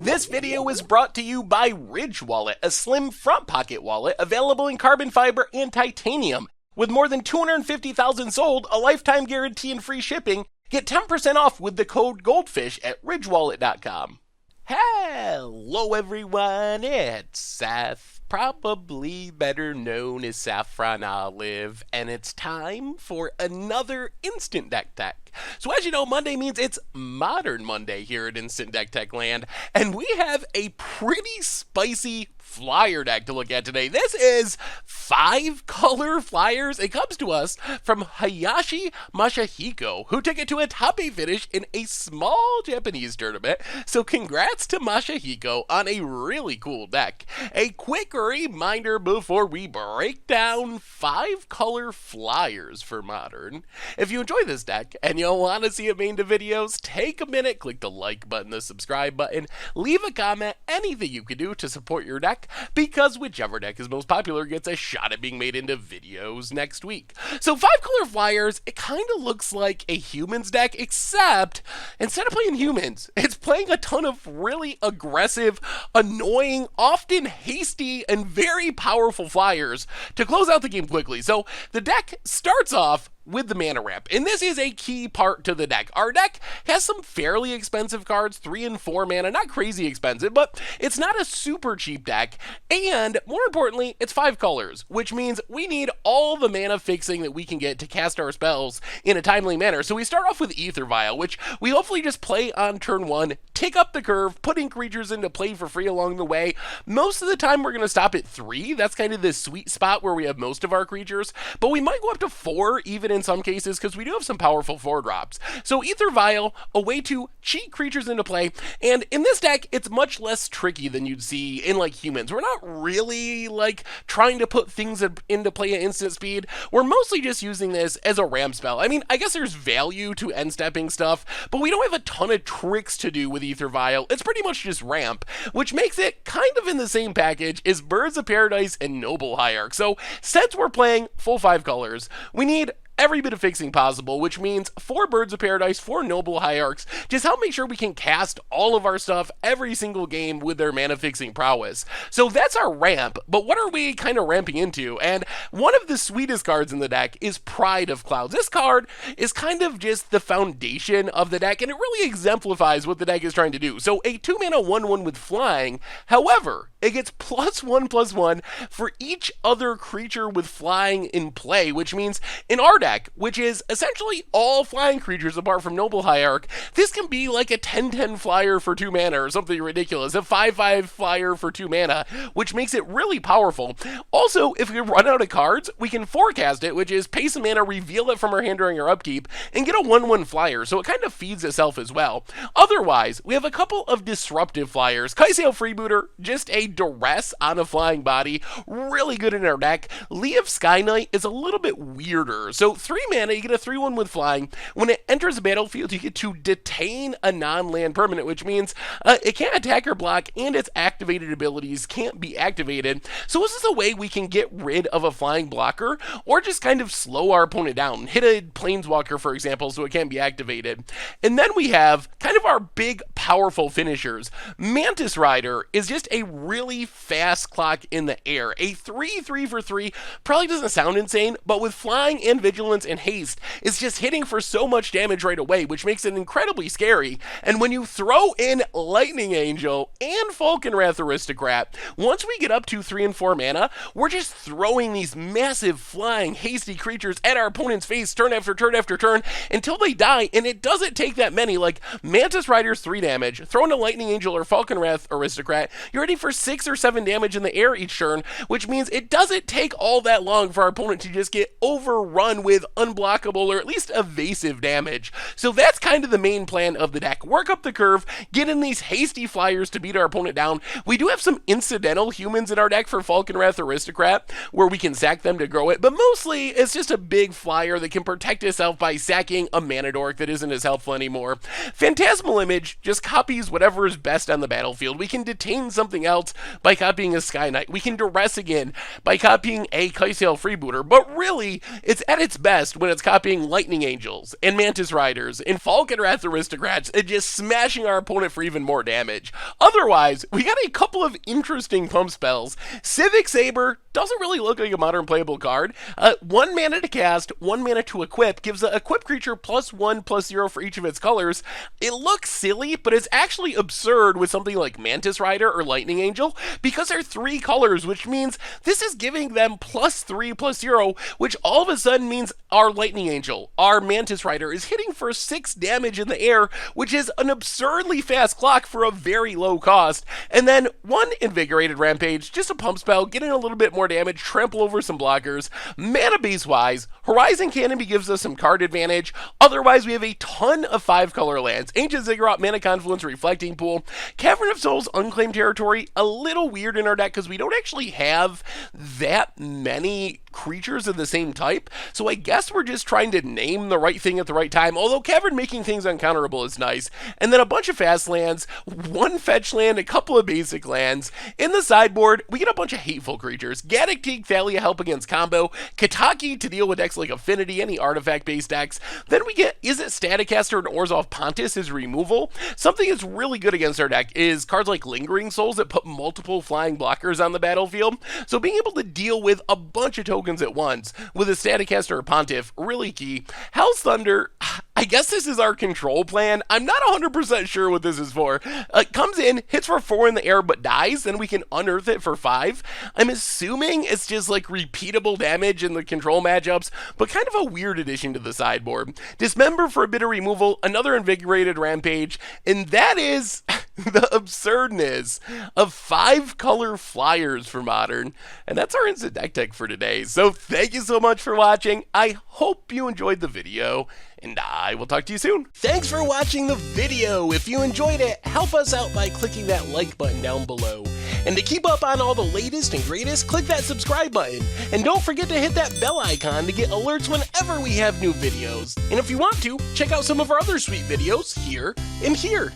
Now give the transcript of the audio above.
This video is brought to you by Ridge Wallet, a slim front pocket wallet available in carbon fiber and titanium. With more than 250,000 sold, a lifetime guarantee and free shipping, get 10% off with the code GOLDFISH at ridgewallet.com. Hello everyone, it's Seth, probably better known as Saffron Olive, and it's time for another Instant Deck Tech. So as you know, Monday means it's Modern Monday here at Instant Deck Tech Land, and we have a pretty spicy flyer deck to look at today. This is 5-color flyers. It comes to us from Hayashi Masahiko, who took it to a top 8 finish in a small Japanese tournament. So congrats to Masahiko on a really cool deck. A quick reminder before we break down 5-color flyers for Modern. If you enjoy this deck and you want to see it made into videos, take a minute, click the like button, the subscribe button, leave a comment, anything you can do to support your deck, because whichever deck is most popular gets a shot at being made into videos next week. So 5-color flyers, it kind of looks like a humans deck, except instead of playing humans, it's playing a ton of really aggressive, annoying, often hasty, and very powerful flyers to close out the game quickly. So the deck starts off with the mana ramp, and this is a key part to the deck. Our deck has some fairly expensive cards, 3 and 4 mana, not crazy expensive, but it's not a super cheap deck, and more importantly, it's 5 colors, which means we need all the mana fixing that we can get to cast our spells in a timely manner. So we start off with Ether Vial, which we hopefully just play on turn 1, tick up the curve, putting creatures into play for free along the way. Most of the time we're going to stop at 3, that's kind of the sweet spot where we have most of our creatures, but we might go up to 4 even in some cases, because we do have some powerful 4 drops. So Ether Vial, a way to cheat creatures into play, and in this deck, it's much less tricky than you'd see in like humans. We're not really like trying to put things into play at instant speed. We're mostly just using this as a ramp spell. I mean, I guess there's value to end stepping stuff, but we don't have a ton of tricks to do with Ether Vial. It's pretty much just ramp, which makes it kind of in the same package as Birds of Paradise and Noble Hierarch. So since we're playing full 5 colors, we need every bit of fixing possible, which means 4 Birds of Paradise, 4 Noble Hierarchs, just help make sure we can cast all of our stuff every single game with their mana fixing prowess. So that's our ramp, but what are we kind of ramping into? And one of the sweetest cards in the deck is Pride of Clouds. This card is kind of just the foundation of the deck, and it really exemplifies what the deck is trying to do. So a 2 mana 1/1 with flying, however, it gets +1/+1 for each other creature with flying in play, which means in our deck, which is essentially all flying creatures apart from Noble Hierarch, this can be like a 10/10 flyer for 2 mana or something ridiculous, a 5/5 flyer for 2 mana, which makes it really powerful. Also, if we run out of cards, we can forecast it, which is pay some mana, reveal it from our hand during our upkeep, and get a 1/1 flyer, so it kind of feeds itself as well. Otherwise, we have a couple of disruptive flyers. Kai'Sail Freebooter, just a duress on a flying body, really good in our deck. Lee of Sky Knight is a little bit weirder. So 3 mana, you get a 3/1 with flying. When it enters the battlefield, you get to detain a non-land permanent, which means it can't attack or block, and its activated abilities can't be activated. So this is a way we can get rid of a flying blocker, or just kind of slow our opponent down. Hit a planeswalker, for example, so it can't be activated. And then we have kind of our big, powerful finishers. Mantis Rider is just a really fast clock in the air. A 3/3 for 3 probably doesn't sound insane, but with flying and vigilance and haste, it's just hitting for so much damage right away, which makes it incredibly scary. And when you throw in Lightning Angel and Falconwrath Aristocrat, once we get up to 3 and 4 mana, we're just throwing these massive flying hasty creatures at our opponent's face turn after turn after turn until they die, and it doesn't take that many. Like Mantis Rider's 3 damage, throw in a Lightning Angel or Falconwrath Aristocrat, you're ready for 6 or 7 damage in the air each turn, which means it doesn't take all that long for our opponent to just get overrun with unblockable or at least evasive damage. So that's kind of the main plan of the deck. Work up the curve, get in these hasty flyers to beat our opponent down. We do have some incidental humans in our deck for Falconwrath Aristocrat, where we can sack them to grow it, but mostly it's just a big flyer that can protect itself by sacking a mana dork that isn't as helpful anymore. Phantasmal Image just copies whatever is best on the battlefield. We can detain something else by copying a Sky Knight. We can duress again by copying a Kai'Sail Freebooter, but really, it's at its best when it's copying Lightning Angels and Mantis Riders and Falcon Wrath Aristocrats and just smashing our opponent for even more damage. Otherwise, we got a couple of interesting pump spells. Civic Saber doesn't really look like a modern playable card. 1 mana to cast, 1 mana to equip, gives the equip creature +1/+0 for each of its colors. It looks silly, but it's actually absurd with something like Mantis Rider or Lightning Angel, because they're 3 colors, which means this is giving them +3/+0, which all of a sudden means our Lightning Angel, our Mantis Rider, is hitting for 6 damage in the air, which is an absurdly fast clock for a very low cost. And then 1 Invigorated Rampage, just a pump spell, getting a little bit more damage, trample over some blockers. Mana base wise, Horizon Cannon gives us some card advantage. Otherwise, we have a ton of 5-color lands. Ancient Ziggurat, Mana Confluence, Reflecting Pool. Cavern of Souls, Unclaimed Territory, a little weird in our deck because we don't actually have that many creatures of the same type, so I guess we're just trying to name the right thing at the right time, although Cavern making things uncounterable is nice. And then a bunch of fast lands, 1 fetch land, a couple of basic lands. In the sideboard, we get a bunch of hateful creatures. Gaddock Teeg, Thalia help against combo, Kataki to deal with decks like Affinity, any artifact-based decks. Then we get Is It Staticaster and Orzhov Pontiff as removal. Something that's really good against our deck is cards like Lingering Souls that put multiple flying blockers on the battlefield, so being able to deal with a bunch of tokens at once with a Staticaster or Pontiff, really key. Hell's Thunder, I guess this is our control plan. I'm not 100% sure what this is for. It comes in, hits for 4 in the air, but dies, then we can unearth it for 5. I'm assuming it's just like repeatable damage in the control matchups, but kind of a weird addition to the sideboard. Dismember for a bit of removal, another Invigorated Rampage, and that is the absurdness of 5-color Fliers for Modern. And that's our Instant Deck Tech for today. So thank you so much for watching. I hope you enjoyed the video, and I will talk to you soon. Thanks for watching the video. If you enjoyed it, help us out by clicking that like button down below. And to keep up on all the latest and greatest, click that subscribe button. And don't forget to hit that bell icon to get alerts whenever we have new videos. And if you want to, check out some of our other sweet videos here and here.